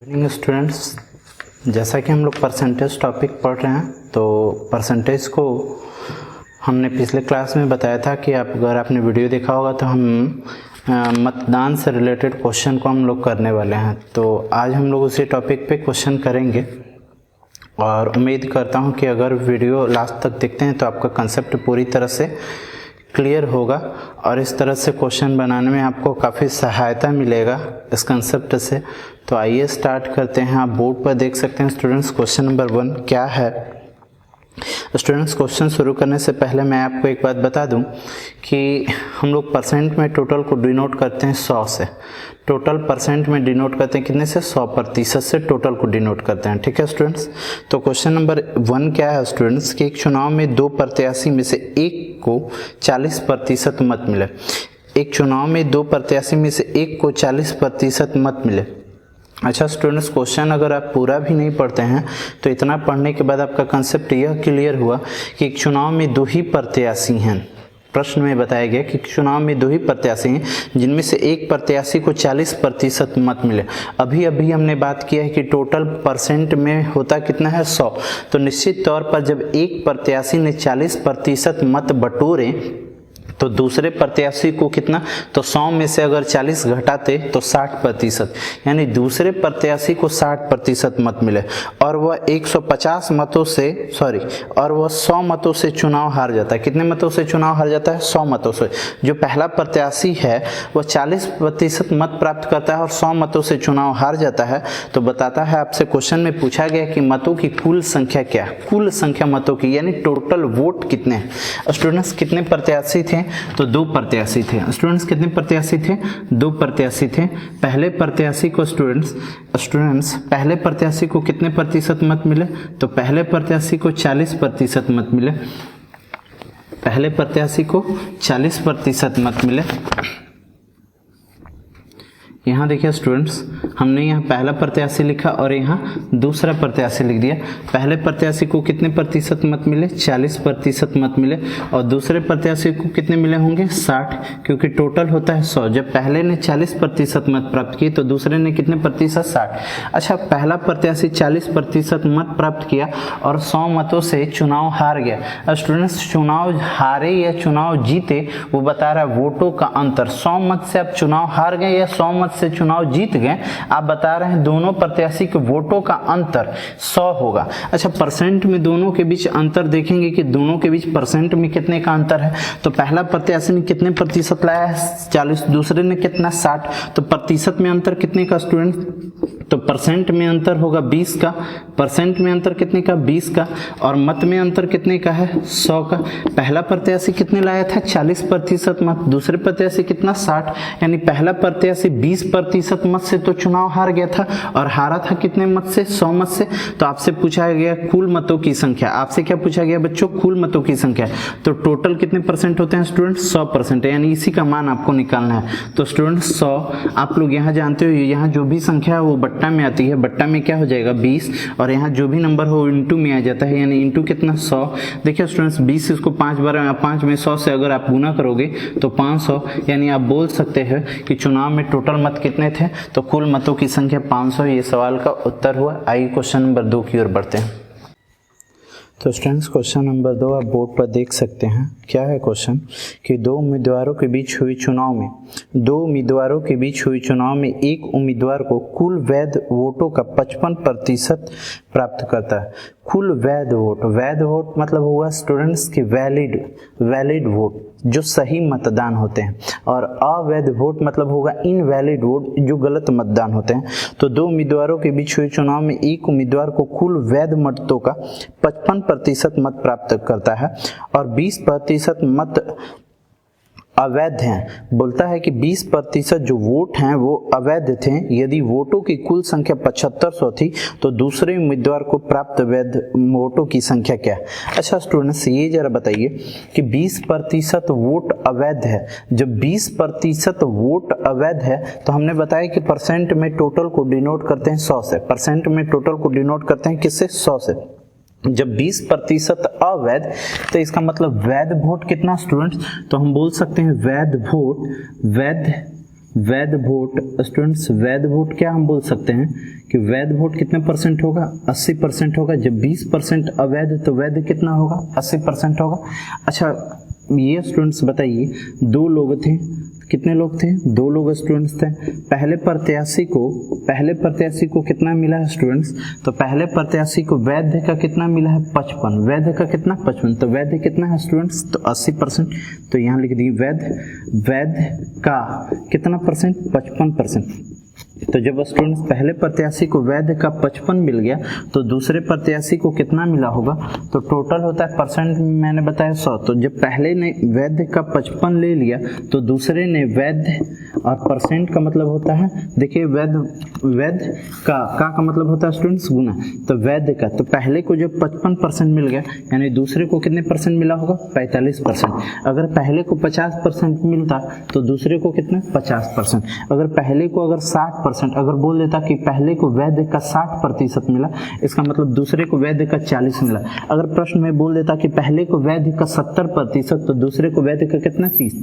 Morning students, जैसा कि हम लोग परसेंटेज टॉपिक पढ़ रहे हैं तो परसेंटेज को हमने पिछले क्लास में बताया था कि अगर आपने वीडियो देखा होगा तो हम मतदान से रिलेटेड क्वेश्चन को हम लोग करने वाले हैं। तो आज हम लोग उसी टॉपिक पे क्वेश्चन करेंगे और उम्मीद करता हूं कि अगर वीडियो लास्ट तक देखते हैं तो आपका कंसेप्ट पूरी तरह से क्लियर होगा और इस तरह से क्वेश्चन बनाने में आपको काफ़ी सहायता मिलेगा इस कंसेप्ट से। तो आइए स्टार्ट करते हैं। आप बोर्ड पर देख सकते हैं स्टूडेंट्स, क्वेश्चन नंबर 1 क्या है। स्टूडेंट्स, क्वेश्चन शुरू करने से पहले मैं आपको एक बात बता दूं कि हम लोग परसेंट में टोटल को डिनोट करते हैं 100 से। टोटल परसेंट में डिनोट करते हैं कितने से? 100% से टोटल को डिनोट करते हैं। ठीक है स्टूडेंट्स, तो क्वेश्चन नंबर 1 क्या है स्टूडेंट्स कि एक चुनाव में दो प्रत्याशी में से एक को 40% मत मिले। एक चुनाव में दो प्रत्याशी में से एक को 40% मत मिले। अच्छा स्टूडेंट्स, क्वेश्चन अगर आप पूरा भी नहीं पढ़ते हैं तो इतना पढ़ने के बाद आपका कंसेप्ट यह क्लियर हुआ कि एक चुनाव में दो ही प्रत्याशी हैं। प्रश्न में बताया गया कि चुनाव में दो ही प्रत्याशी हैं जिनमें से एक प्रत्याशी को 40% मत मिले। अभी हमने बात किया है कि टोटल परसेंट में होता कितना है? 100। तो निश्चित तौर पर जब एक प्रत्याशी ने 40% मत बटोरे तो दूसरे प्रत्याशी को कितना? तो 100 में से अगर 40 घटाते तो 60%, यानी दूसरे प्रत्याशी को 60% मत मिले और वह 150 मतों से और वह 100 मतों से चुनाव हार जाता है। कितने मतों से चुनाव हार जाता है? 100 मतों से। जो पहला प्रत्याशी है वह 40% मत प्राप्त करता है और 100 मतों से चुनाव हार जाता है। तो बताता है आपसे, क्वेश्चन में पूछा गया कि मतों की कुल संख्या क्या है? कुल संख्या मतों की, यानी टोटल वोट कितने हैं। स्टूडेंट्स, कितने प्रत्याशी थे? तो दो प्रत्याशी थे। स्टूडेंट्स, कितने प्रत्याशी थे? दो प्रत्याशी थे। पहले प्रत्याशी को स्टूडेंट्स पहले प्रत्याशी को कितने प्रतिशत मत मिले? तो पहले प्रत्याशी को 40% मत मिले। पहले प्रत्याशी को 40% मत मिले। यहाँ देखिए स्टूडेंट्स, हमने यहाँ पहला प्रत्याशी लिखा और यहाँ दूसरा प्रत्याशी लिख दिया। पहले प्रत्याशी को कितने प्रतिशत मत मिले? 40% मत मिले और दूसरे प्रत्याशी को कितने मिले होंगे? 60, क्योंकि टोटल होता है 100। जब पहले ने 40% मत प्राप्त किए तो दूसरे ने कितने प्रतिशत? 60। अच्छा, पहला प्रत्याशी 40% मत प्राप्त किया और 100 मतों से चुनाव हार गया। स्टूडेंट्स, चुनाव हारे या चुनाव जीते वो बता रहा है वोटों का अंतर। 100 मत से आप चुनाव हार गए या 100 मत से चुनाव जीत गए, आप बता रहे हैं दोनों प्रत्याशी के वोटों का अंतर 100 होगा। अच्छा, परसेंट में दोनों के बीच अंतर देखेंगे कि दोनों के बीच परसेंट में कितने का अंतर है। तो पहला प्रत्याशी ने कितने प्रतिशत लाया है? 40। दूसरे ने कितना? 60। तो प्रतिशत में अंतर कितने का स्टूडेंट? तो परसेंट में अंतर होगा 20 का। परसेंट में अंतर कितने का? 20 का। और मत में अंतर कितने का है? 100 का। पहला प्रत्याशी कितने लाया था? 40% मत। दूसरे प्रत्याशी कितना? 60। यानी पहला प्रत्याशी 20% मत से तो चुनाव हार गया था और हारा था कितने मत से? 100 मत से। तो आपसे पूछा गया कुल मतों की संख्या। आपसे क्या पूछा गया बच्चों? कुल मतों की संख्या। तो टोटल कितने परसेंट होते हैं स्टूडेंट्स? 100%, यानी इसी का मान आपको निकालना है। तो स्टूडेंट्स 100, आप लोग यहाँ जानते हो यहाँ जो भी संख्या है वो बट्टा में आती है। बट्टा में क्या हो जाएगा? 20, और यहाँ जो भी नंबर हो इंटू में आ जाता है, यानी इंटू कितना? 100। देखिए स्टूडेंट्स, 20 इसको 5 में 100 से अगर आप गुना करोगे तो 500, यानी आप बोल सकते हैं कि चुनाव में टोटल मत कितने थे? तो कुल मतों की संख्या 500। ये सवाल का उत्तर हुआ। आइए क्वेश्चन नंबर 2 की ओर बढ़ते हैं। तो स्टूडेंट्स, क्वेश्चन नंबर 2 आप बोर्ड पर देख सकते हैं। क्या है क्वेश्चन कि दो उम्मीदवारों के बीच हुई चुनाव में एक उम्मीदवार को कुल वैध वोटों का 55% प्राप्त करता है। कुल वैध वोट मतलब हुआ स्टूडेंट्स की वैलिड वोट, जो सही मतदान होते हैं, और अवैध वोट मतलब होगा इनवैलिड वोट, जो गलत मतदान होते हैं। तो दो उम्मीदवारों के बीच हुए चुनाव में एक उम्मीदवार को कुल वैध मतों का 55% मत प्राप्त करता है और 20% मत अवैध हैं। बोलता है कि 20% जो वोट हैं वो अवैध थे। यदि वोटों की कुल संख्या 7500 थी तो दूसरे उम्मीदवार को प्राप्त वैध वोटों की संख्या क्या है? अच्छा स्टूडेंट्स, ये जरा बताइए कि 20% वोट अवैध है। जब 20% वोट अवैध है तो हमने बताया कि परसेंट में टोटल को डिनोट करते हैं 100 से। परसेंट में टोटल को डिनोट करते हैं किससे? 100 से। जब 20% अवैध, तो इसका मतलब वैध वोट कितना स्टूडेंट्स? तो हम बोल सकते हैं वैध वैध वोट स्टूडेंट्स, वैध वोट क्या हम बोल सकते हैं कि वैध वोट कितने परसेंट होगा, 80% होगा। जब 20% अवैध तो वैध कितना होगा, 80% होगा। अच्छा ये स्टूडेंट्स बताइए, दो लोग थे, कितने लोग थे, दो लोग स्टूडेंट्स थे। पहले प्रत्याशी को कितना मिला है स्टूडेंट्स, तो पहले प्रत्याशी को वैध का कितना मिला है, 55। वैध का कितना, 55। तो वैध कितना है स्टूडेंट्स, तो 80%। तो यहाँ लिख दिए वैध का कितना परसेंट, 55%। तो जब स्टूडेंट्स पहले प्रत्याशी को वैध का 55 मिल गया तो दूसरे प्रत्याशी को कितना मिला होगा, तो टोटल होता है परसेंट में मैंने बताया 100। तो जब पहले ने वैध का 55 ले लिया तो दूसरे ने वैध, और परसेंट का मतलब होता है, देखिए वैध का मतलब होता है स्टूडेंट्स गुना। तो वैध का, तो पहले को जब 55% मिल गया यानी दूसरे को कितने परसेंट मिला होगा, 45%। अगर पहले को 50% मिलता तो दूसरे को कितना, 50%। अगर पहले को अगर 60%, अगर बोल देता कि पहले को वैध का 60% मिला, इसका मतलब दूसरे को वैध का 40 मिला। अगर प्रश्न में बोल देता कि पहले को वैध का 70% तो दूसरे को वैध का कितना, 30।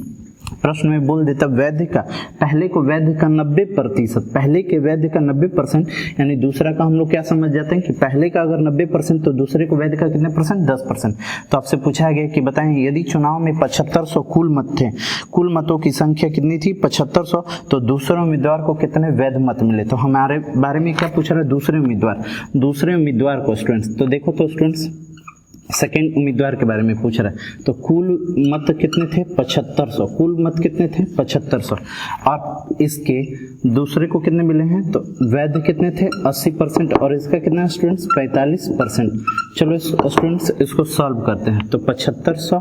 प्रश्न में बोल देता वैध का, पहले को वैध का 90%, पहले के वैध का 90% यानी दूसरा का हम लोग क्या समझ जाते हैं कि पहले का अगर 90% तो दूसरे को वैध का कितने परसेंट, 10%। तो आपसे पूछा गया कि बताएं यदि चुनाव में 7500 कुल मत थे, कुल मतों की संख्या कितनी थी, 7500, तो दूसरे उम्मीदवार को कितने वैध मत मिले। तो हमारे बारे में क्या पूछ रहा है, दूसरे उम्मीदवार को स्टूडेंट्स। तो देखो तो स्टूडेंट्स सेकेंड उम्मीदवार के बारे में पूछ रहा है। तो कुल मत कितने थे, 7500, कुल मत कितने थे, 7500, और इसके दूसरे को कितने मिले हैं, तो वैध कितने थे, 80%, और इसका कितना स्टूडेंट्स, 45%। चलो स्टूडेंट्स इसको सॉल्व करते हैं। तो 7500,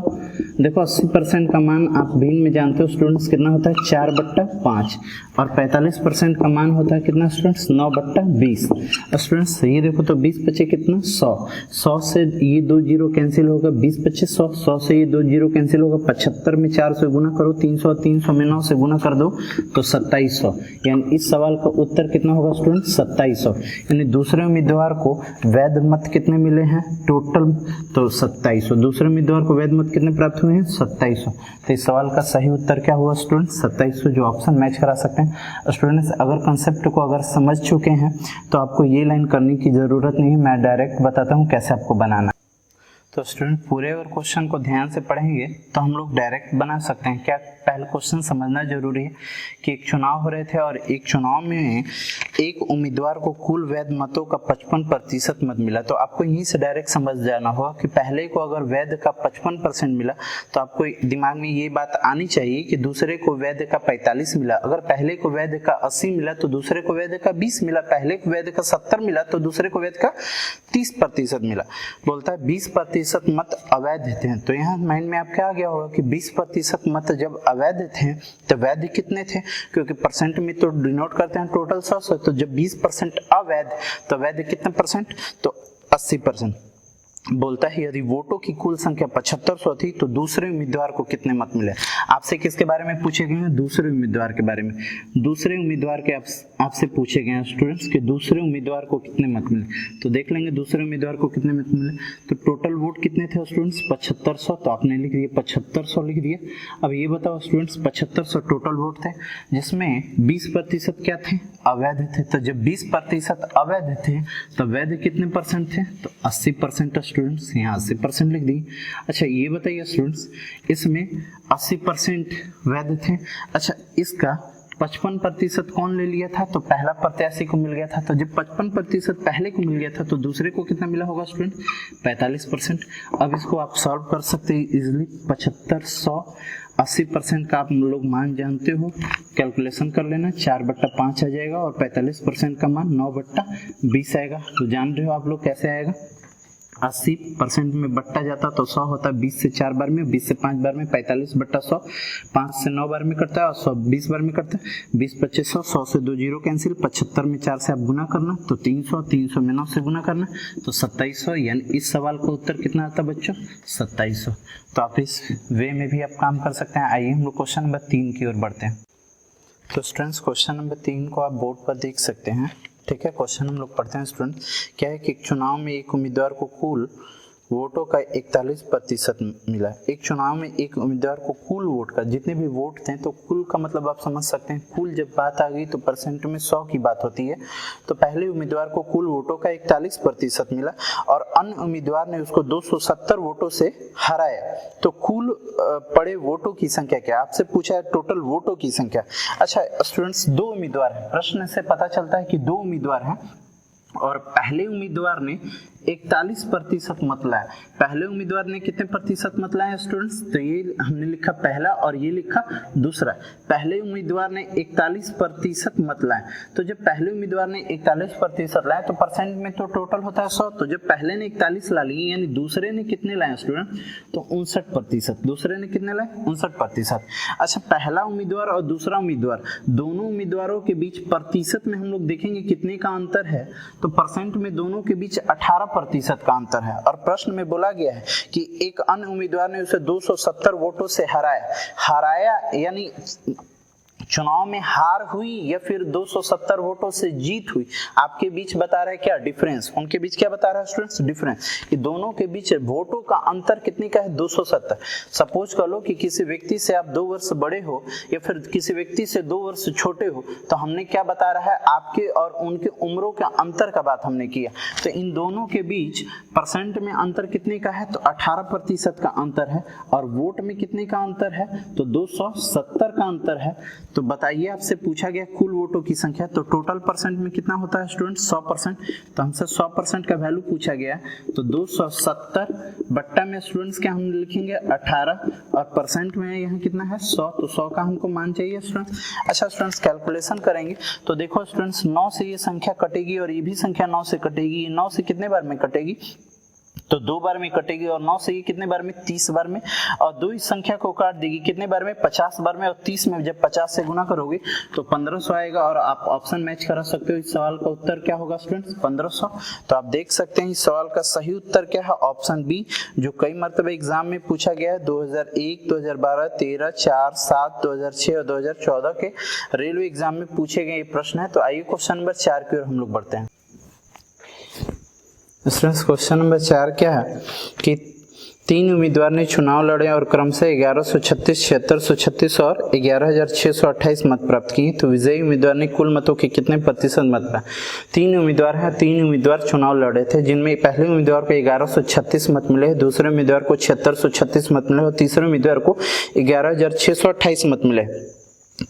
देखो 80% का मान आप भिन्न में जानते हो स्टूडेंट्स कितना होता है, 4/5, और 45% का मान होता है कितना स्टूडेंट्स, 9/20। स्टूडेंट्स ये देखो तो 20 बचे कितना, 100 से ये 2 जीरो कैंसिल होगा, 20 बचे 100 से ये 2 जीरो कैंसिल होगा, 75 में 4 से गुना करो, 300 में 9 से गुना कर दो तो 2700। यानी इस सवाल का उत्तर कितना होगा स्टूडेंट, 2700। यानी दूसरे उम्मीदवार को वैध मत कितने मिले हैं टोटल, तो 2700। दूसरे उम्मीदवार को वैध मत कितने प्राप्त हुए हैं, 2700। तो इस सवाल का सही उत्तर क्या हुआ स्टूडेंट, 2700, जो ऑप्शन मैच करा सकते हैं। स्टूडेंट्स अगर कंसेप्ट को अगर समझ चुके हैं तो आपको ये लाइन करने की जरूरत नहीं है, मैं डायरेक्ट बताता हूँ कैसे आपको बनाना। तो स्टूडेंट पूरे अगर क्वेश्चन को ध्यान से पढ़ेंगे तो हम लोग डायरेक्ट बना सकते हैं। क्या पहला क्वेश्चन समझना जरूरी है कि एक चुनाव हो रहे थे और एक चुनाव में एक उम्मीदवार को कुल वैध मतों का 55% मत मिला। तो आपको यहीं से डायरेक्ट समझ जाना होगा कि पहले को अगर वैध का 55% मिला तो आपको दिमाग में ये बात आनी चाहिए कि दूसरे को वैध का 45 मिला। अगर पहले को वैध का 80 मिला तो दूसरे को वैध का 20 मिला, पहले को वैध का 70 मिला तो दूसरे को वैध का 30% मिला। बोलता है 20% मत अवैध थे। तो यहाँ माइंड में आपके आ गया होगा कि 20% मत जब अवैध थे तो वैध कितने थे, क्योंकि परसेंट में तो डिनोट करते हैं टोटल 100 से। तो जब 20% अवैध तो वैध कितने परसेंट, तो 80%। बोलता है यदि वोटों की कुल संख्या 7500 थी तो दूसरे उम्मीदवार को कितने मत मिले। आपसे किसके बारे में पूछे गए हैं, दूसरे उम्मीदवार के बारे में। दूसरे उम्मीदवार के आपसे पूछे गए हैं स्टूडेंट्स कि दूसरे उम्मीदवार को कितने मत मिले। तो देख लेंगे दूसरे उम्मीदवार को कितने मत मिले। तो टोटल वोट कितने थे स्टूडेंट्स, 7500। तो आपने लिख दिया 7500 लिख दिया। अब ये बताओ स्टूडेंट्स 7500 टोटल वोट थे जिसमें 20% क्या थे, अवैध थे। तो जब 20% अवैध थे तो वैध कितने परसेंट थे, तो 80% स्टूडेंट्स, यहाँ 80% लिख दी। अच्छा ये बताइए स्टूडेंट्स इसमें 80% वैध थे। अच्छा इसका 55% कौन ले लिया था, तो पहला प्रत्याशी को मिल गया था। तो जब 55% पहले को मिल गया था तो दूसरे को कितना मिला होगा स्टूडेंट, 45%। अब इसको आप सॉल्व कर सकते हैं इजिली। 7500 80% का आप लोग मान जानते हो, कैलकुलेशन कर लेना, 4/5 आ जाएगा और 45% का मान 9/20 आएगा। तो जान रहे हो आप लोग कैसे आएगा, 80% में बट्टा जाता तो 100 होता है 20 से 4 बार में, 20 से 5 बार में 45/100, 5 से 9 बार में करता है और 100 20 बार में करता है। 20 25 100 से 2 जीरो कैंसिल, 75 में 4 से आप गुना करना तो 300, 300 में 9 से गुना करना तो 2700। यानी इस सवाल का उत्तर कितना आता बच्चों, 2700। तो आप इस वे में भी आप काम कर सकते हैं। आइए हम लोग क्वेश्चन नंबर 3 की ओर बढ़ते हैं। तो स्टूडेंट्स क्वेश्चन नंबर 3 को आप बोर्ड पर देख सकते हैं। ठीक है, क्वेश्चन हम लोग पढ़ते हैं स्टूडेंट। क्या है कि एक चुनाव में एक उम्मीदवार को कुल वोटों का 41% मिला। एक चुनाव में एक उम्मीदवार को कुल वोट का, जितने भी वोट थे, तो कुल का मतलब आप समझ सकते हैं, कुल जब बात आ गई तो परसेंट में 100 की बात होती है। तो पहले उम्मीदवार को कुल वोटों का 41% मिला और अन्य उम्मीदवार ने उसको 270 वोटों से हराया। तो कुल पड़े वोटों की संख्या क्या? आपसे पूछा है टोटल वोटों की संख्या। अच्छा स्टूडेंट्स, 2 उम्मीदवार हैं, प्रश्न से पता चलता है कि 2 उम्मीदवार हैं और पहले उम्मीदवार ने 41% मत लाया। पहले उम्मीदवार ने कितने प्रतिशत मत लाए स्टूडेंट्स? तो ये हमने लिखा पहला और ये लिखा दूसरा। पहले उम्मीदवार ने 41% मत लाए। तो जब पहले उम्मीदवार ने 41% लाए तो परसेंट में तो टोटल होता है 100। तो जब पहले ने 41 ला लिए, यानी दूसरे ने कितने लाए स्टूडेंट? तो 59%। दूसरे ने कितने लाए? 59%। अच्छा, पहला उम्मीदवार और दूसरा उम्मीदवार, दोनों उम्मीदवारों के बीच प्रतिशत में हम लोग देखेंगे कितने का अंतर है। तो परसेंट में दोनों के बीच 18% का अंतर है। और प्रश्न में बोला गया है कि एक अन्य उम्मीदवार ने उसे 270 वोटों से हराया यानी चुनाव में हार हुई या फिर 270 वोटों से जीत हुई। आपके बीच बता रहा है क्या? डिफरेंस। उनके बीच क्या बता रहा है स्टूडेंट्स? डिफरेंस। कि दोनों के बीच वोटों का अंतर कितने का है? 270। सपोज कर लो कि किसी व्यक्ति से आप 2 वर्ष बड़े हो या फिर किसी व्यक्ति से 2 वर्ष छोटे हो, तो हमने क्या बता रहा है? आपके और उनके उम्रों के अंतर का बात हमने किया। तो इन दोनों के बीच परसेंट में अंतर कितने का है? तो 18% का अंतर है। और वोट में कितने का अंतर है? तो 270 का अंतर है। तो बताइए, आपसे पूछा गया कुल वोटों की संख्या, तो टोटल परसेंट में कितना होता है स्टूडेंट? 100%। तो हमसे 100% का वैल्यू पूछा गया, तो 270 बट्टा में स्टूडेंट्स क्या हम लिखेंगे? 18 और परसेंट में यहाँ कितना है? 100। तो 100 का हमको मान चाहिए स्टूडेंट्स। अच्छा स्टूडेंट्स, कैलकुलेशन करेंगे तो देखो स्टूडेंट्स, 9 से ये संख्या कटेगी और ये भी संख्या 9 से कटेगी। ये 9 से कितने बार में कटेगी? तो 2 बार में कटेगी। और 9 से ये कितने बार में? 30 बार में। और 2 इस संख्या को काट देगी कितने बार में? 50 बार में। और 30 में जब 50 से गुना करोगे तो 1500 आएगा। और आप ऑप्शन मैच करा सकते हो। इस सवाल का उत्तर क्या होगा स्टूडेंट्स? 1500। तो आप देख सकते हैं इस सवाल का सही उत्तर क्या है? ऑप्शन बी, जो कई मरतबा एग्जाम में पूछा गया है। 2001, 2012, 13, 4, 7, 2006 और 2014 के रेलवे एग्जाम में पूछे गए ये प्रश्न है। तो आइए क्वेश्चन नंबर 4 की ओर हम लोग बढ़ते हैं। स्टूडेंट्स, क्वेश्चन नंबर 4 क्या है कि 3 उम्मीदवार ने चुनाव लड़े और क्रमशः 1136, 7636 और 11628 मत प्राप्त किए। तो विजयी उम्मीदवार ने कुल मतों के कितने प्रतिशत मत पाए? 3 उम्मीदवार हैं, 3 उम्मीदवार चुनाव लड़े थे, जिनमें पहले उम्मीदवार को 1136 मत मिले, दूसरे उम्मीदवार को 7636 मत मिले और तीसरे उम्मीदवार को 11628 मत मिले।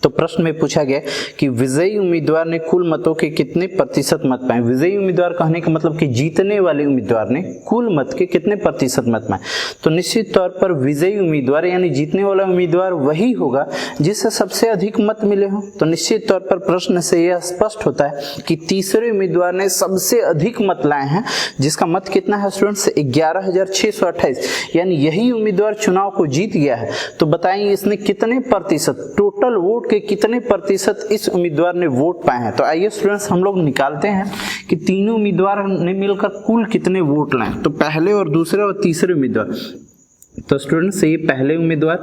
तो प्रश्न में पूछा गया कि विजयी उम्मीदवार ने कुल मतों के कितने प्रतिशत मत पाए। विजयी उम्मीदवार कहने का मतलब कि जीतने वाले उम्मीदवार ने कुल मत के कितने प्रतिशत मत पाए। तो निश्चित तौर पर विजयी उम्मीदवार यानी जीतने वाला उम्मीदवार वही होगा जिससे सबसे अधिक मत मिले हो। तो निश्चित तौर पर प्रश्न से यह स्पष्ट होता है कि तीसरे उम्मीदवार ने सबसे अधिक मत लाए हैं, जिसका मत कितना है स्टूडेंट्स? 11628। यानी यही उम्मीदवार चुनाव को जीत गया है। तो बताइए इसने कितने प्रतिशत, टोटल वोट के कितने प्रतिशत इस उम्मीदवार ने वोट पाए हैं। तो आइए स्टूडेंट्स हम लोग निकालते हैं कि तीनों उम्मीदवार ने मिलकर कुल कितने वोट लाए। तो पहले और दूसरे और तीसरे उम्मीदवार, तो स्टूडेंट्स ये पहले उम्मीदवार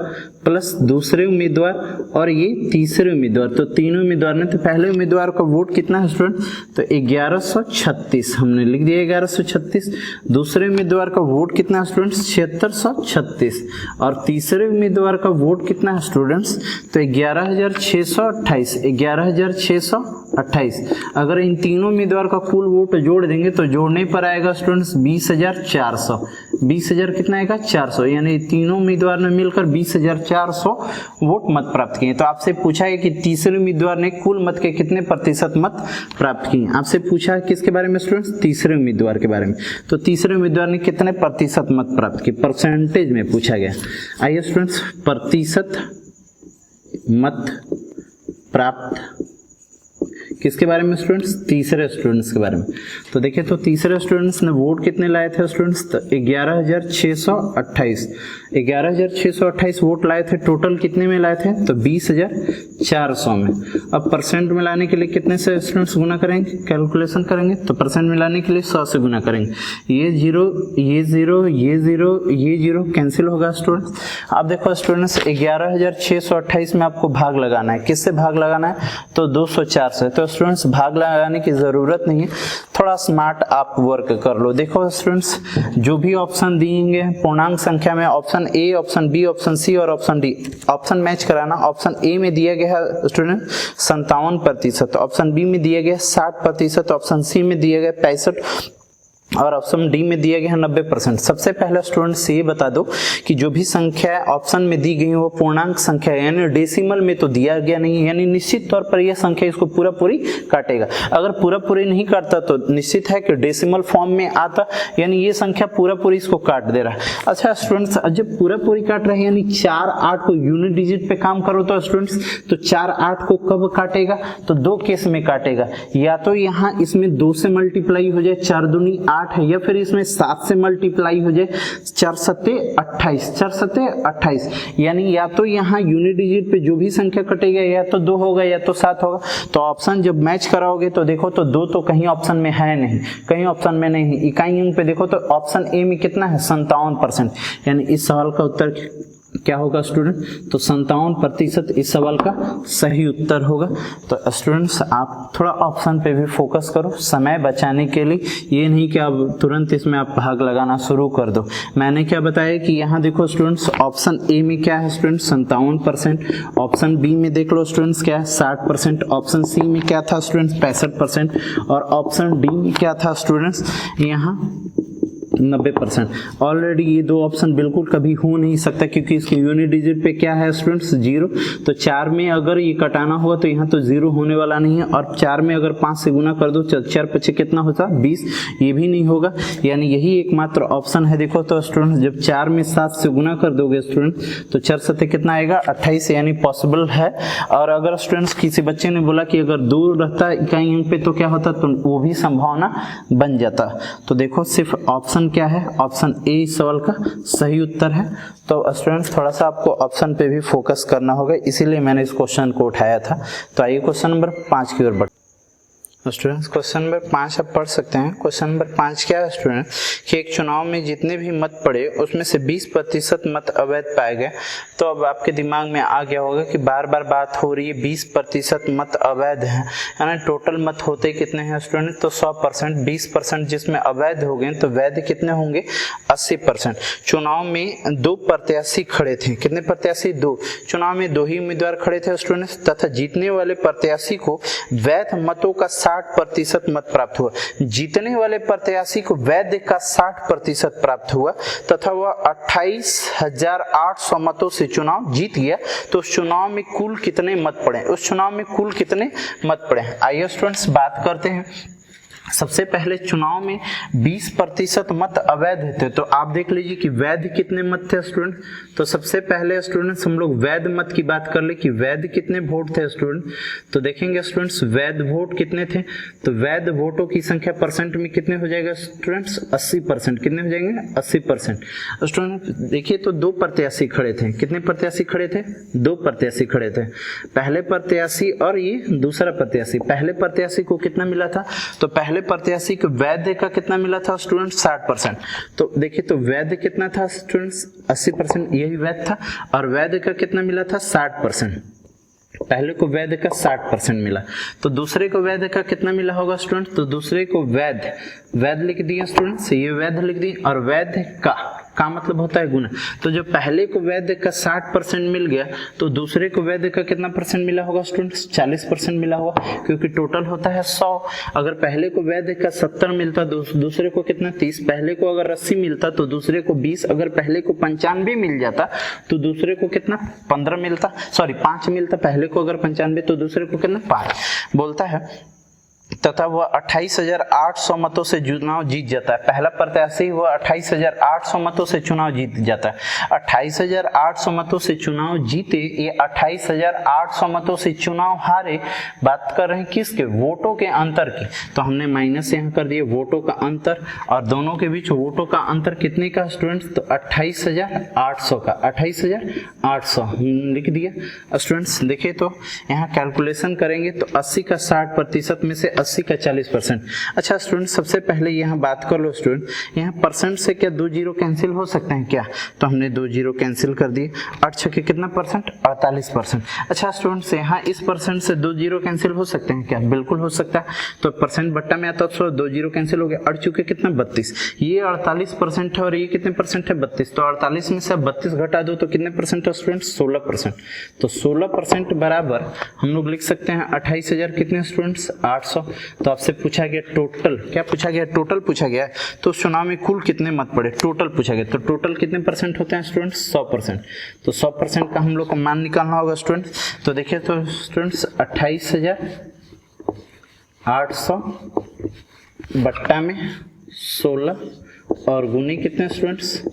प्लस दूसरे उम्मीदवार और ये तीसरे उम्मीदवार, तो तीनों उम्मीदवार ने, तो पहले उम्मीदवार का वोट कितना है स्टूडेंट? तो 1136 हमने लिख दिया 1136। दूसरे उम्मीदवार का वोट कितना है स्टूडेंट्स? 7636। और तीसरे उम्मीदवार का वोट कितना है स्टूडेंट्स? तो 11628। 11628। अगर इन तीनों उम्मीदवार का कुल वोट जोड़ देंगे तो जोड़ने पर आएगा स्टूडेंट्स 20400। 20000 कितना आएगा? 400। यानी तीनों उम्मीदवार ने मिलकर 20400 वोट मत प्राप्त किए। तो आपसे पूछा है कि तीसरे उम्मीदवार ने कुल मत के कितने प्रतिशत मत प्राप्त किए। आपसे पूछा है किसके बारे में स्टूडेंट्स? तीसरे उम्मीदवार के बारे में। तो तीसरे उम्मीदवार ने कितने प्रतिशत मत प्राप्त किए, परसेंटेज में पूछा गया। आइए स्टूडेंट्स, प्रतिशत मत प्राप्त किसके बारे में स्टूडेंट्स? तीसरे स्टूडेंट्स के बारे में। तो देखिए, तो तीसरे स्टूडेंट्स ने वोट कितने लाए थे स्टूडेंट्स? तो 11628। 11628 वोट लाए थे। टोटल कितने में लाए थे? तो 20400 में। अब परसेंट में लाने के लिए कितने से स्टूडेंट्स गुना करेंगे, कैलकुलेशन करेंगे? तो परसेंट में लाने के लिए 100 से गुना करेंगे। ये जीरो, ये जीरो, ये जीरो, ये जीरो कैंसिल होगा स्टूडेंट्स। अब देखो स्टूडेंट्स, 11628 में आपको भाग लगाना है। किससे भाग लगाना है? तो 204 से। तो स्टूडेंट्स भाग लगाने की ज़रूरत नहीं है, थोड़ा स्मार्ट आप वर्क कर लो। देखो स्टूडेंट्स, जो भी ऑप्शन दिएंगे पूर्णांक संख्या में, option A, option B, option C और ऑप्शन डी, ऑप्शन मैच कराना। ऑप्शन ए में दिया गया है स्टूडेंट 57%, ऑप्शन बी में दिया गया 60%, ऑप्शन सी में दिया गया 65% और ऑप्शन डी में दिया गया है 90%। सबसे पहले स्टूडेंट्स ये बता दो कि जो भी संख्या ऑप्शन में दी गई है वो पूर्णांक संख्या है, यानी डेसिमल में तो दिया गया नहीं है, यानी निश्चित तौर पर यह संख्या इसको पूरा पूरी काटेगा। अगर पूरा पूरी नहीं काटता तो निश्चित है कि डेसिमल फॉर्म में आता, यानी ये संख्या पूरा पूरी इसको काट दे रहा है। अच्छा स्टूडेंट्स, जब पूरा पूरी काट रहे हैं यानी 4 8 को यूनिट डिजिट पे काम करो तो स्टूडेंट्स, तो 4 8 को कब काटेगा, तो दो केस में काटेगा। या तो यहाँ इसमें 2 से मल्टीप्लाई हो जाए, 4 दूनी 8 है, या फिर इसमें 7 से मल्टीप्लाई हो जाए, 4 सत्ते 28, 4 सत्ते 28, यानी या तो यहाँ यूनिट डिजिट पे जो भी संख्या कटेगा या तो 2 होगा या तो 7 होगा। तो ऑप्शन जब मैच कराओगे तो देखो तो 2 तो कहीं ऑप्शन में है नहीं, कहीं ऑप्शन में नहीं। इकाई अंक पे देखो तो ऑप्शन ए में कितना है 57%, यानी इस सवाल का उत्तर क्या होगा स्टूडेंट, तो 57% इस सवाल का सही उत्तर होगा। तो स्टूडेंट्स आप थोड़ा ऑप्शन पे भी फोकस करो समय बचाने के लिए, ये नहीं कि अब तुरंत इसमें आप भाग लगाना शुरू कर दो। मैंने क्या बताया कि यहाँ देखो स्टूडेंट्स, ऑप्शन ए में क्या है स्टूडेंट्स 57%, ऑप्शन बी में देख लो स्टूडेंट्स क्या है 60%, ऑप्शन सी में क्या था स्टूडेंट्स 65% और ऑप्शन डी में क्या था स्टूडेंट्स यहाँ 90%। ऑलरेडी ये दो ऑप्शन बिल्कुल कभी हो नहीं सकता क्योंकि इसके यूनिट डिजिट पे क्या है स्टूडेंट्स 0। तो 4 में अगर ये कटाना होगा तो यहाँ तो 0 होने वाला नहीं है, और 4 में अगर 5 से गुना कर दो 4 5 कितना होता 20, ये भी नहीं होगा, यानी यही एकमात्र ऑप्शन है। देखो तो स्टूडेंट्स, जब 4 में 7 से गुना कर दोगे स्टूडेंट तो 4 7 कितना आएगा 28, यानी पॉसिबल है। और अगर स्टूडेंट्स किसी बच्चे ने बोला कि अगर दूर रहता इकाई अंक पे तो क्या होता, तो वो भी संभावना बन जाता। तो देखो सिर्फ ऑप्शन क्या है, ऑप्शन ए इस सवाल का सही उत्तर है। तो स्टूडेंट्स थोड़ा सा आपको ऑप्शन पे भी फोकस करना होगा, इसीलिए मैंने इस क्वेश्चन को उठाया था। तो आइए क्वेश्चन नंबर 5 की ओर बढ़ते हैं। स्टूडेंट्स क्वेश्चन नंबर 5 आप पढ़ सकते हैं। क्वेश्चन नंबर 5 क्या है स्टूडेंट, कि एक चुनाव में जितने भी मत पड़े उसमें से 20% मत अवैध पाए गए। तो अब आपके दिमाग में आ गया होगा कि बार बार बात हो रही है 20% मत अवैध हैं, यानी टोटल मत होते कितने हैं स्टूडेंट, तो 100%, 20% जिसमें अवैध हो गए तो वैध कितने होंगे 80%। चुनाव में 2 प्रत्याशी खड़े थे, कितने प्रत्याशी 2, चुनाव में 2 ही उम्मीदवार खड़े थे स्टूडेंट्स, तथा जीतने वाले प्रत्याशी को वैध मतों का 60% मत प्राप्त हुआ। जीतने वाले प्रत्याशी को वैध का 60% प्राप्त हुआ तथा वह 28,800 मतों से चुनाव जीत गया। तो उस चुनाव में कुल कितने मत पड़े, उस चुनाव में कुल कितने मत पड़े। आइए स्टूडेंट्स बात करते हैं। सबसे पहले चुनाव में 20% मत अवैध थे, तो आप देख लीजिए कि वैध कितने मत थे स्टूडेंट। तो सबसे पहले स्टूडेंट्स हम लोग वैध मत की बात कर ले कि वैध कितने वोट थे स्टूडेंट। तो देखेंगे स्टूडेंट्स वैध वोट कितने थे, तो वैध वोटों की संख्या परसेंट में कितने हो जाएगा स्टूडेंट्स 80%, कितने हो जाएंगे 80%। स्टूडेंट देखिए तो 2 प्रत्याशी खड़े थे, कितने प्रत्याशी खड़े थे 2 प्रत्याशी खड़े थे, पहले प्रत्याशी और ये दूसरा प्रत्याशी। पहले प्रत्याशी को कितना मिला था, तो पहले प्रत्याशी को वैध का कितना मिला था स्टूडेंट 60%। तो देखिए तो वैध कितना था स्टूडेंट्स 80%, यही वैध था, और वैध का कितना मिला था 60%। पहले को वैध का 60% मिला, तो दूसरे को वैध का कितना मिला होगा स्टूडेंट, तो दूसरे को वैध लिख दिया स्टूडेंट्स, ये वैध लिख दी, और वैध का मतलब होता है गुना। तो जो पहले को वैध का 60% मिल गया तो दूसरे को वैध का कितना परसेंट मिला होगा स्टूडेंट्स 40% मिला होगा, क्योंकि टोटल होता है 100। अगर पहले को वैध का 70 मिलता दूसरे को कितना 30, पहले को अगर 80 मिलता तो दूसरे को 20, अगर पहले को 95 मिल जाता तो दूसरे को कितना 5 मिलता, पहले को अगर 95 तो दूसरे को कितना 5 बोलता है, तथा वह 28,800 मतों से चुनाव जीत जाता है। पहला प्रत्याशी वह 28,800 मतों से चुनाव जीत जाता है। 28,800 मतों से चुनाव जीते, ये 28,800 मतों से चुनाव हारे। बात कर रहे हैं किसके, वोटों के अंतर की, तो हमने माइनस यहाँ कर दिए वोटों का अंतर, और दोनों के बीच वोटों का अंतर कितने का स्टूडेंट्स, तो 28,800 का, 28,800 लिख दिया स्टूडेंट्स। देखिए तो यहाँ कैलकुलेशन करेंगे तो 80 का 60% में से 80 का 40%। अच्छा स्टूडेंट, सबसे पहले यहाँ बात कर लो स्टूडेंट, यहाँ परसेंट से क्या 2 जीरो कैंसिल हो सकते हैं क्या? तो हमने 2 जीरो कैंसिल कर दिए। 8 छक्के कितना परसेंट? 48%। अच्छा स्टूडेंट्स, यहाँ इस परसेंट से 2 जीरो कैंसिल हो सकते हैं क्या? बिल्कुल हो सकता है। तो परसेंट बट्टा में आता तो 2 जीरो कैंसिल हो गया। 8 चुके कितना? 32। ये 48% है और ये कितने परसेंट है? 32। तो 48 में से 32 घटा दो तो कितने परसेंट है स्टूडेंट? 16%। तो 16% बराबर हम लोग लिख सकते हैं 28,000 कितने स्टूडेंट्स? 800। तो आपसे पूछा गया टोटल, क्या पूछा गया? टोटल पूछा गया है। तो चुनाव में कुल कितने मत पड़े? टोटल पूछा गया। तो टोटल कितने परसेंट होते हैं स्टूडेंट्स? 100%। तो 100% का हम लोग को मान निकालना होगा स्टूडेंट्स। तो देखिए तो स्टूडेंट्स 28,800 बट्टा में 16 और गुनी कितने स्टूडेंट्स?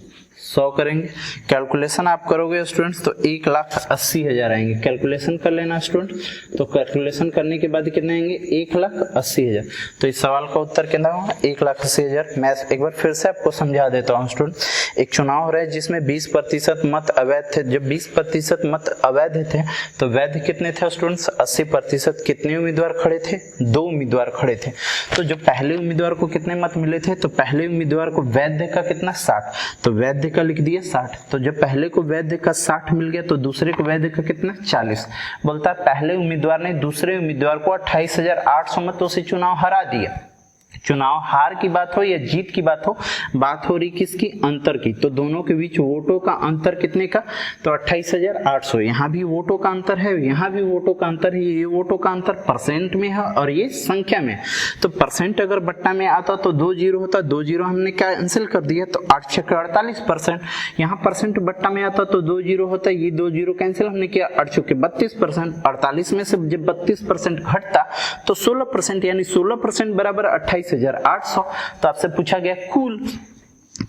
100 करेंगे। कैलकुलेशन आप करोगे स्टूडेंट्स तो 1,80,000 आएंगे। कैलकुलेशन कर लेना स्टूडेंट। तो कैलकुलेशन करने के बाद कितने आएंगे? 1,80,000। तो इस सवाल का उत्तर कितना होगा? 1,80,000। मैं एक बार फिर से आपको समझा देता हूँ स्टूडेंट। एक चुनाव हो रहा है जिसमें 20% मत अवैध थे। जब 20% मत अवैध थे तो वैध कितने थे स्टूडेंट्स? 80%। कितने उम्मीदवार खड़े थे? 2 उम्मीदवार खड़े थे। तो जो पहले उम्मीदवार को कितने मत मिले थे? तो पहले उम्मीदवार को वैध का कितना? 60। तो वैध का लिख दिया 60। तो जब पहले को वैध का 60 मिल गया तो दूसरे को वैध का कितना? 40। बोलता है पहले उम्मीदवार ने दूसरे उम्मीदवार को 28,800 मतों से चुनाव हरा दिया। चुनाव हार की बात हो या जीत की बात हो रही किसकी? अंतर की। तो दोनों के बीच वोटों का अंतर कितने का? तो 28,800। यहाँ भी वोटों का अंतर है, यहाँ भी वोटों का अंतर है। ये वोटों का अंतर परसेंट में है और ये संख्या में। तो परसेंट अगर बट्टा में आता तो 2 जीरो होता, 2 जीरो हमने कैंसिल कर दिया तो 8 छक्के 48%। यहाँ परसेंट बट्टा में आता तो 2 जीरो होता, ये 2 जीरो कैंसिल हमने किया, 8 छक्के 32%। 48 में से जब 32% घटता तो 16%, यानी 16% बराबर 28,800। तो आपसे पूछा गया कुल,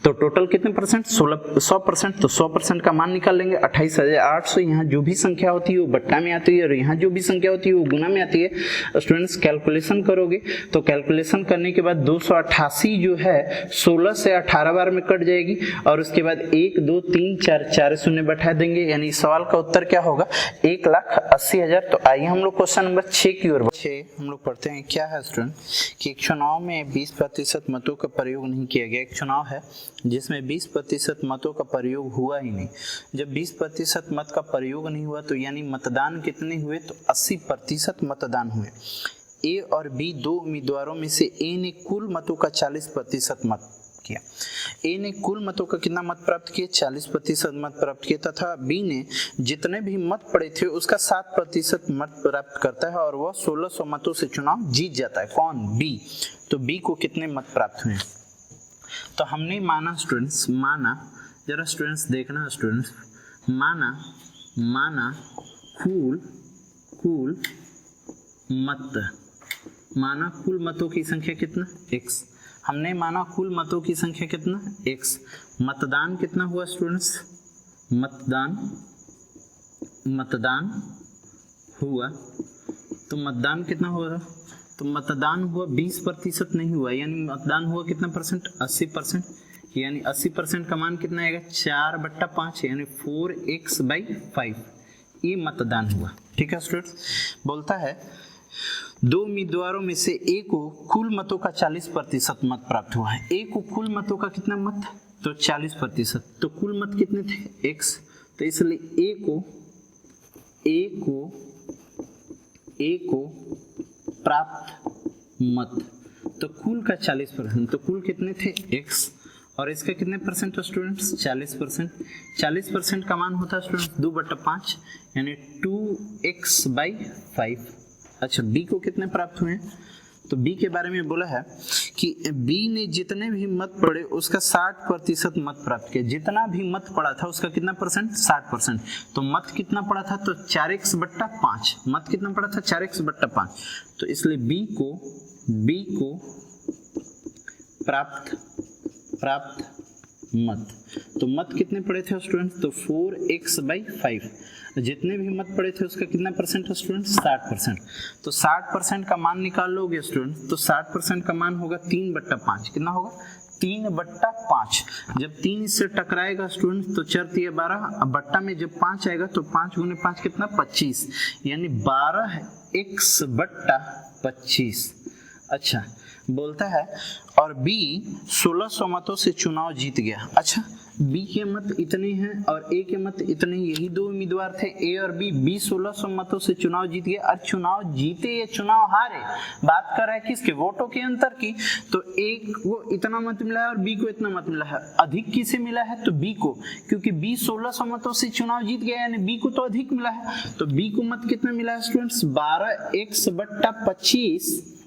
तो टोटल कितने परसेंट? 100%। तो 100% का मान निकाल लेंगे। 28,800 यहाँ जो भी संख्या होती है वो बट्टा में आती है और यहाँ जो भी संख्या होती है वो गुना में आती है। स्टूडेंट्स कैलकुलेशन करोगे तो कैलकुलेशन करने के बाद 288 जो है 16 से 18 बार में कट जाएगी और उसके बाद 1 2 3 4 4 शून्य बैठा देंगे। यानी इस सवाल का उत्तर क्या होगा? 1,80,000। तो आइए हम लोग क्वेश्चन नंबर 6 की ओर हम लोग पढ़ते हैं। क्या है स्टूडेंट कि एक चुनाव में 20% मतों का प्रयोग नहीं किया गया। एक चुनाव है जिसमें 20% मतों का प्रयोग हुआ ही नहीं। जब 20% मत का प्रयोग नहीं हुआ तो यानी मतदान कितने हुए? तो 80% मतदान हुए। ए और बी दो उम्मीदवारों में से ए ने कुल मतों का 40% मत किया। ए ने कुल मतों का कितना मत प्राप्त किए? 40% मत प्राप्त किए तथा बी ने जितने भी मत पड़े थे उसका 7% मत प्राप्त करता है और वह 1600 मतों से चुनाव जीत जाता है। कौन? बी। तो बी को कितने मत प्राप्त हुए? तो हमने माना स्टूडेंट्स, माना जरा स्टूडेंट्स देखना स्टूडेंट्स, माना कुल मतों की संख्या कितना? x। हमने माना कुल मतों की संख्या कितना? x। मतदान कितना हुआ स्टूडेंट्स? मतदान हुआ तो मतदान कितना हुआ? तो मतदान हुआ 20% नहीं हुआ, यानी मतदान हुआ कितना परसेंट? 80%। यानी 80% का मान कितना आएगा? 4/5 यानी 4x/5। ये मतदान हुआ। ठीक है स्टूडेंट्स। बोलता है दो उम्मीदवारों में से ए को कुल मतों का 40% मत प्राप्त हुआ है। ए को कुल मतों का कितना मत? तो 40%। तो कुल मत कितने थे? x। तो इसलिए ए को प्राप्त मत तो कुल का 40%। तो कुल कितने थे? x। और इसका कितने परसेंट है स्टूडेंट्स? 40%। 40% का मान होता है स्टूडेंट्स 2/5 यानी 2x/5। अच्छा बी को कितने प्राप्त हुए? तो बी के बारे में बोला है कि बी ने जितने भी मत पड़े उसका 60% मत प्राप्त किया। जितना भी मत पड़ा था उसका कितना परसेंट? 60%। तो मत कितना पड़ा था? तो 4x/5। मत कितना पड़ा था? 4x/5। तो इसलिए बी को प्राप्त मत। तो मत कितने पड़े थे स्टूडेंट्स? तो 4x/5। जितने भी मत पड़े थे उसका कितना परसेंट है स्टूडेंट्स? 60%। तो 60% का मान निकाल लोगे स्टूडेंट्स तो 60% का मान होगा 3/5। कितना होगा? 3/5। जब 3 इससे टकराएगा स्टूडेंट्स तो 4 3 12, बट्टा में जब 5 आएगा तो 5 × 5 कितना? 25 यानी 12x/25। अच्छा, बोलता है और बी 1600 मतों से चुनाव जीत गया। अच्छा, बी के मत इतने हैं और ए के मत इतने, यही दो उम्मीदवार थे ए और बी 1600 मतों से चुनाव जीत गया। और चुनाव जीते या चुनाव हारे, बात कर रहा है किसके, वोटों के अंतर की। तो ए को इतना मत मिला है और बी को इतना मत मिला है। अधिक किसे मिला है, तो बी को, क्योंकि बी 1600 मतों से चुनाव जीत गया, यानी बी को तो अधिक मिला है। तो बी को मत कितना मिला है स्टूडेंट्स, 12x/25,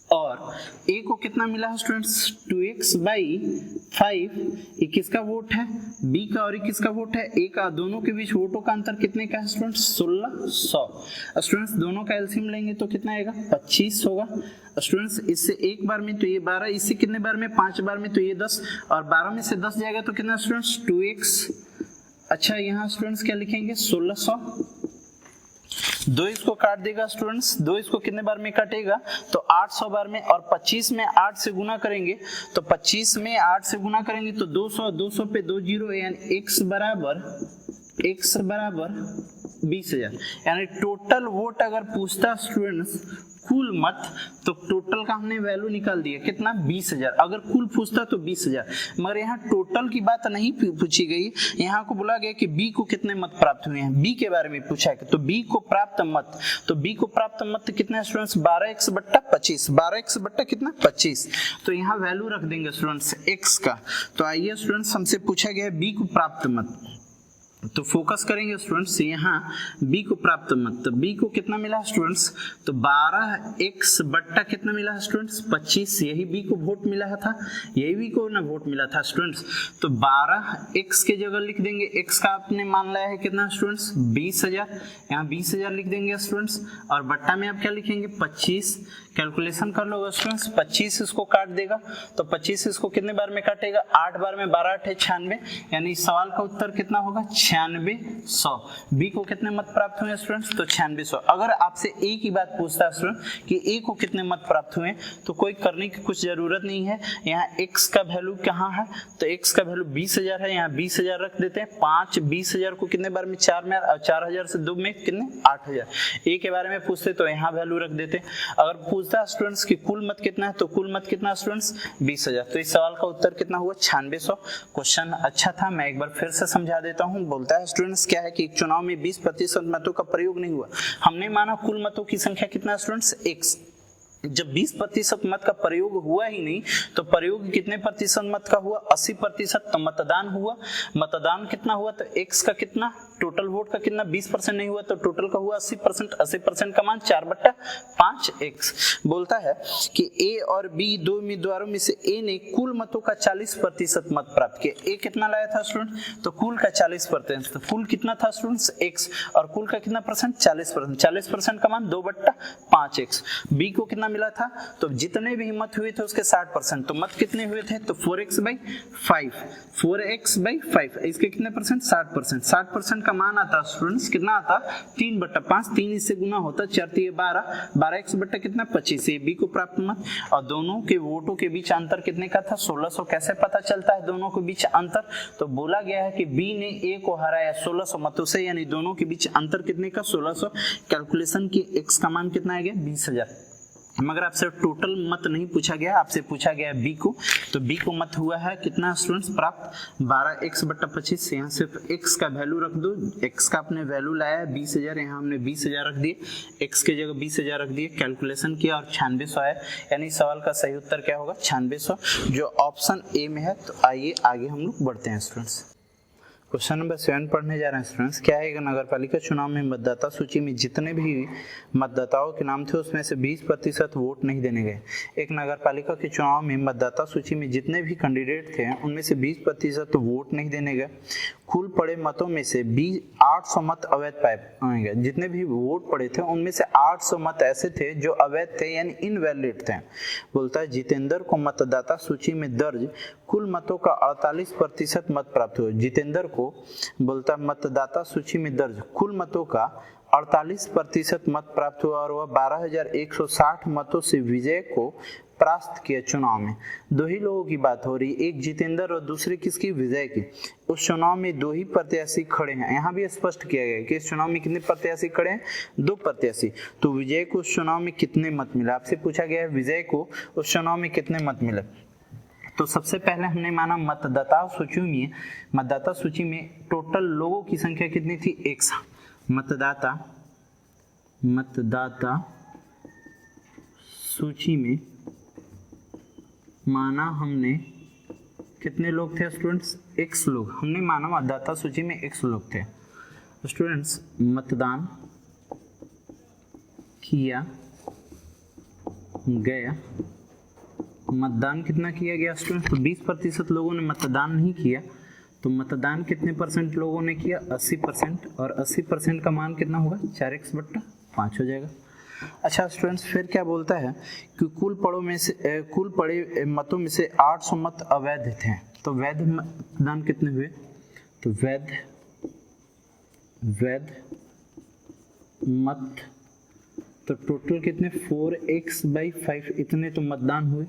और ए को कितना मिला है स्टूडेंट्स, 2x/5। ये किसका वोट है, बी का, और ये किसका वोट है, ए का। दोनों के बीच वोटों का अंतर कितने का है स्टूडेंट्स, 1600। स्टूडेंट्स दोनों का एलसीएम लेंगे तो कितना आएगा, 25 होगा। स्टूडेंट्स इससे एक बार में तो ये 12, इससे कितने बार में, 5 बार में तो ये 10, और 12 में से 10 जाएगा तो कितना स्टूडेंट्स, 2x। अच्छा, यहाँ स्टूडेंट्स क्या लिखेंगे, 1600। 2 इसको काट देगा स्टूडेंट्स, 2 इसको कितने बार में काटेगा, तो 800 बार में, और 25 में 8 से गुना करेंगे, तो 25 में 8 से गुना करेंगे तो 200, 200 पे 2 जीरो, यानी x बराबर 20,000। यानी टोटल वोट अगर पूछता स्टूडेंट्स कुल मत, तो टोटल का हमने वैल्यू निकाल दिया कितना, 20,000। अगर कुल पूछता तो 20,000, मगर यहाँ टोटल की बात नहीं पूछी गई। यहाँ को बोला गया कि बी को कितने मत प्राप्त हुए हैं, बी के बारे में पूछा है। तो बी को प्राप्त मत, तो बी को प्राप्त मत कितना है स्टूडेंट्स, 12x/25, 12x/ कितना, 25। तो यहाँ वैल्यू रख देंगे स्टूडेंट्स x का। तो आइए स्टूडेंट्स, हमसे पूछा गया है बी को प्राप्त मत, तो फोकस करेंगे स्टूडेंट्स यहाँ b को प्राप्त मत। तो b को कितना मिला स्टूडेंट्स, तो 12x/ कितना मिला है स्टूडेंट्स, 25। यही b को वोट मिला था, यही b को ना वोट मिला था स्टूडेंट्स। तो 12x के जगह लिख देंगे, x का आपने मान लिया है कितना स्टूडेंट्स, 20,000। यहाँ 20,000 लिख देंगे स्टूडेंट्स, और बट्टा में आप क्या लिखेंगे, 25। कैलकुलेशन कर लो स्टूडेंट्स, 25 इसको काट देगा, तो 25 इसको कितने बार में काटेगा, 8 बार में, 12 8 96, यानी इस सवाल का उत्तर कितना होगा, 9600। बी को कितने मत प्राप्त हुए स्टूडेंट्स, तो 9600। अगर आपसे ए की बात पूछता है स्टूडेंट कि ए को कितने मत प्राप्त हुए, तो कोई करने की कुछ जरूरत नहीं है। यहाँ x का वैल्यू कहाँ है, तो x का वैल्यू 20,000 है, यहाँ 20,000 रख देते हैं। 5 20,000 को कितने बार में, 4 में, 4000 से 2 में कितने, 8000। ए के बारे में पूछते तो यहाँ वैल्यू रख देते। अगर स्टूडेंट्स की कुल मत कितना है, तो कुल मत कितना स्टूडेंट्स, 20,000। तो इस सवाल का उत्तर कितना हुआ, 9600। क्वेश्चन अच्छा था, मैं एक बार फिर से समझा देता हूं। बोलता है स्टूडेंट्स क्या है कि एक चुनाव में 20% मतों का प्रयोग नहीं हुआ। हमने माना कुल मतों की संख्या कितना स्टूडेंट्स, x। जब 20% मत का प्रयोग हुआ ही नहीं, तो प्रयोग कितने प्रतिशत मत का हुआ, 80%। तो मतदान हुआ, मतदान कितना हुआ, तो x का कितना, टोटल वोट का कितना, 20% नहीं हुआ, तो टोटल का हुआ 80%। 80% का मान 4/5x। बोलता है कि a और b दो उम्मीदवारों में से a ने कुल मतों का 40% मत प्राप्त किया। a कितना लाया था स्टूडेंट, तो कुल का 40%। तो कुल कितना था स्टूडेंट्स, x, और कुल का कितना परसेंट, 40%। 40% का मान 2/5x। b को कितना मिला था, तो जितने भी मत हुए थे उसके 60%। तो मत कितने हुए थे, तो 4x/5, 4x/5, इसके कितने परसेंट, 60%। 60% का मान आता स्टूडेंट्स कितना आता, 3/5। 3 इससे गुना होता, 4 3 12, 12x/ कितना, 25। ये बी को प्राप्त मत, और दोनों के वोटों के बीच अंतर कितने का था, 1600। कैसे पता चलता है दोनों के बीच अंतर, तो बोला गया है कि बी ने ए को हराया 1600 मतों से, यानी दोनों के बीच अंतर कितने का, 1600। कैलकुलेशन की x का मान कितना आ गया, 20,000। मगर आपसे टोटल मत नहीं पूछा गया, आपसे पूछा गया बी को। तो बी को मत हुआ है कितना स्टूडेंट्स प्राप्त, 12x/25। यहाँ सिर्फ x का वैल्यू रख दो, x का आपने वैल्यू लाया है 20,000, यहाँ हमने 20,000 रख दिए, x के जगह 20,000 रख दिए, कैलकुलेशन किया और 9600 आया। यानी सवाल का सही उत्तर क्या होगा, 9600, जो ऑप्शन ए में है। तो आइए आगे हम लोग बढ़ते हैं स्टूडेंट्स। क्वेश्चन नंबर 7 पढ़ने जा रहे हैं स्टूडेंट्स। क्या है, नगर पालिका चुनाव में मतदाता सूची में जितने भी मतदाताओं के नाम थे उसमें से 20% वोट नहीं देने गए। एक नगर पालिका के चुनाव में मतदाता सूची में जितने भी कैंडिडेट थे उनमें से 20% वोट नहीं देने गए। कुल पड़े मतों में से 800 मत अवैध पाए गए। जितने भी वोट पड़े थे उनमें से 800 मत ऐसे थे जो अवैध थे, यानी इनवैलिड थे। बोलता है जितेंद्र को मतदाता सूची में दर्ज कुल मतों का 48% मत प्राप्त हुए। जितेंद्र को बोलता मतदाता सूची में दर्ज कुल मतों का 48% मत प्राप्त हुआ और वह 12,160 मतों से विजय को परास्त किया चुनाव में। दो ही लोगों की बात हो रही है, एक जितेंद्र और दूसरे किसकी, विजय की। उस चुनाव में दो ही प्रत्याशी खड़े हैं। यहाँ भी स्पष्ट किया गया है कि इस चुनाव में कितने प्रत्याशी खड़े हैं, दो प्रत्याशी। तो विजय को उस चुनाव में कितने मत मिले, आपसे पूछा गया है विजय को उस चुनाव में कितने मत मिले। तो सबसे पहले हमने माना मतदाता सूची में टोटल लोगों की संख्या कितनी थी, 100। मतदाता सूची में माना हमने कितने लोग थे स्टूडेंट्स, 100 लोग हमने माना। मतदाता सूची में 100 लोग थे स्टूडेंट्स। मतदान किया गया, मतदान कितना किया गया स्टूडेंट्स, तो 20% लोगों ने मतदान नहीं किया। तो मतदान कितने परसेंट लोगों ने किया, 80%। और 80% का मान कितना होगा, 4x/5 हो जाएगा। अच्छा स्टूडेंट्स, फिर क्या बोलता है कि कुल पड़े मतों में से 800 मत अवैध थे। तो वैध मतदान कितने हुए, तो वैध मत तो टोटल कितने, 4x/5 इतने तो मतदान हुए,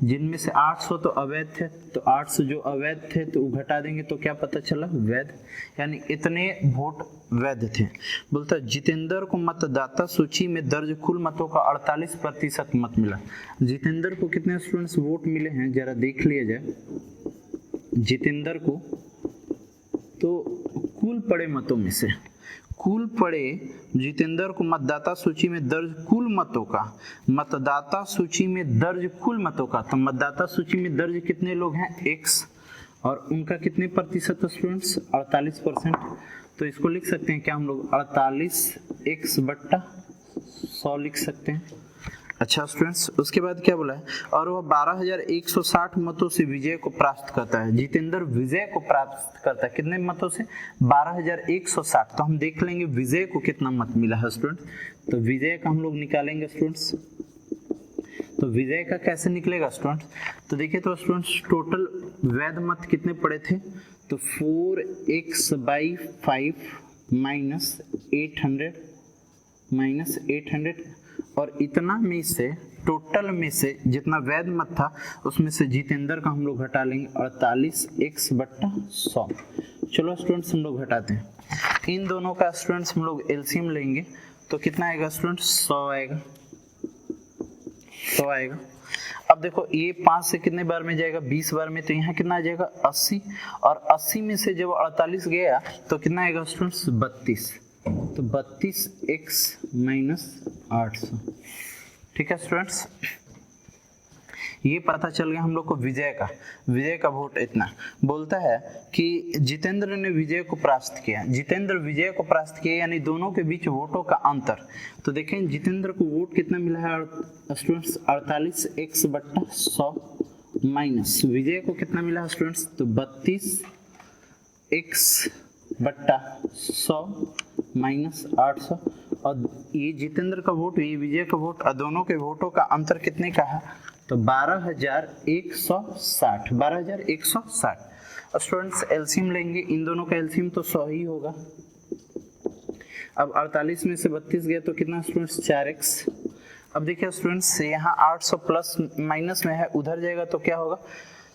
जिनमें से 800 तो अवैध थे। तो 800 जो अवैध थे तो घटा देंगे तो क्या पता चला, वैध, यानी इतने वोट वैध थे। बोलता जितेंद्र को मतदाता सूची में दर्ज कुल मतों का 48% मत मिला। जितेंद्र को कितने स्टूडेंट्स वोट मिले हैं, जरा देख लिया जाए। जितेंद्र को तो कुल पड़े मतों में से जितेंद्र को मतदाता सूची में दर्ज कुल मतों का, मतदाता सूची में दर्ज कुल मतों का, तो मतदाता सूची में दर्ज कितने लोग हैं, 100, और उनका कितने प्रतिशत स्टूडेंट्स, 48%। तो इसको लिख सकते हैं क्या हम लोग, 48x/100 लिख सकते हैं। अच्छा स्टूडेंट्स, उसके बाद क्या बोला है, और वह 12,160 मतों से विजय को प्राप्त करता है। जितेंद्र विजय को प्राप्त करता है कितने मतों से, 12,160। तो हम देख लेंगे विजय को कितना मत मिला है स्टूडेंट। तो विजय का हम लोग निकालेंगे स्टूडेंट्स। तो विजय का कैसे निकलेगा स्टूडेंट्स, तो देखिए तो स्टूडेंट्स टोटल वैध मत कितने पड़े थे, तो 4x/5 -800 और इतना में से टोटल में से जितना वैध मत था उसमें से जितेंद्र का हम लोग घटा लेंगे 48x/100। चलो स्टूडेंट्स हम लोग घटाते हैं इन दोनों का स्टूडेंट्स, हम लोग एलसीएम लेंगे तो कितना आएगा स्टूडेंट्स, 100 आएगा। अब देखो ये 5 से कितने बार में जाएगा, 20 बार में, तो यहाँ कितना आ जाएगा 80, और 80 में से जब 48 गया तो कितना आएगा स्टूडेंट्स, 32। तो 32x - 800। ठीक है स्टूडेंट्स, ये पता चल गया हम लोग को विजय का वोट इतना। बोलता है कि जितेंद्र ने विजय को परास्त किया, जितेंद्र विजय को परास्त किया, यानी दोनों के बीच वोटों का अंतर। तो देखें जितेंद्र को वोट कितना मिला है स्टूडेंट्स, 48x/100 माइनस विजय को कितना मिला है स्टूडेंट्स, तो 32x/100 माइनस 800। और ये जितेंद्र का वोट, ये विजय का वोट, और दोनों के वोटों का अंतर कितने का है, तो 12,160। स्टूडेंट्स एलसीएम लेंगे, इन दोनों का एलसीएम तो 100 ही होगा। अब 48 में से 32 गया तो कितना स्टूडेंट्स, 4x। अब देखिए स्टूडेंट्स यहाँ 800 प्लस माइनस में है, उधर जाएगा तो क्या होगा,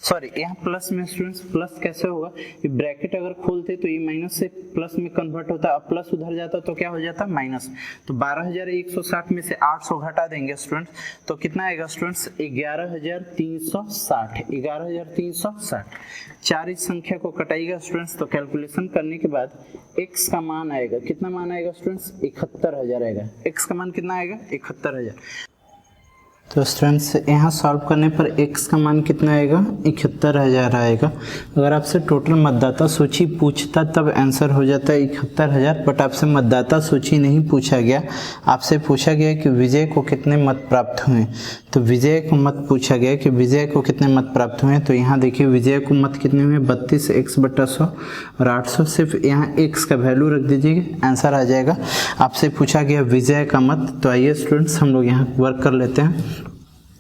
सॉरी यहाँ प्लस में स्टूडेंट्स, प्लस कैसे होगा, ये ब्रैकेट अगर खोलते तो ये माइनस से प्लस में कन्वर्ट होता है, अब प्लस उधर जाता तो क्या हो जाता, माइनस। तो 12,160 में से 800 घटा देंगे स्टूडेंट्स, तो कितना आएगा स्टूडेंट्स, 11,360। 4 इस संख्या को कटाइएगा स्टूडेंट्स, तो कैलकुलेशन करने के बाद x का मान आएगा, कितना मान आएगा स्टूडेंट्स, 71,000 आएगा। x का मान कितना आएगा, 71,000। तो स्टूडेंट्स यहाँ सॉल्व करने पर x का मान कितना आएगा, 71,000 आएगा। अगर आपसे टोटल मतदाता सूची पूछता तब आंसर हो जाता है 71,000, बट आपसे मतदाता सूची नहीं पूछा गया, आपसे पूछा गया कि विजय को कितने मत प्राप्त हुए। तो विजय को मत पूछा गया कि विजय को कितने मत प्राप्त हुए। तो यहाँ देखिए विजय को मत कितने हुए, 32x/100 और 800, सिर्फ यहाँ x का वैल्यू रख दीजिएगा, आंसर आ जाएगा। आपसे पूछा गया विजय का मत, तो आइए स्टूडेंट्स हम लोग यहाँ वर्क कर लेते हैं।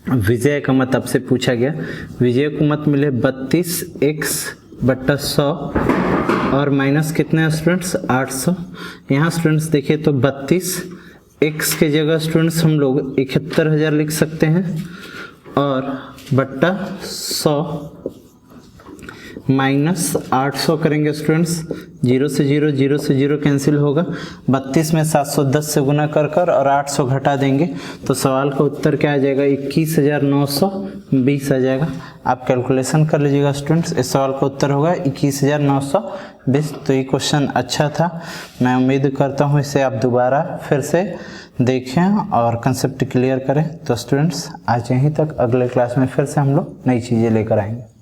विजय का मत आपसे पूछा गया, विजय को मत मिले 32x/100 और माइनस कितने हैं स्टूडेंट्स, 800। यहाँ स्टूडेंट्स देखिए तो 32x के जगह स्टूडेंट्स हम लोग 71,000 लिख सकते हैं, और बट्टा 100 माइनस 800 करेंगे स्टूडेंट्स। 0 से 0, 0 से 0 कैंसिल होगा। 32 में 710 से गुना कर और 800 घटा देंगे तो सवाल का उत्तर क्या आ जाएगा, 21,920 आ जाएगा। आप कैलकुलेशन कर लीजिएगा स्टूडेंट्स, इस सवाल का उत्तर होगा 21,920। तो ये क्वेश्चन अच्छा था, मैं उम्मीद करता हूँ इसे आप दोबारा फिर से देखें और कंसेप्ट क्लियर करें। तो स्टूडेंट्स आज यहीं तक, अगले क्लास में फिर से हम लोग नई चीज़ें लेकर आएंगे।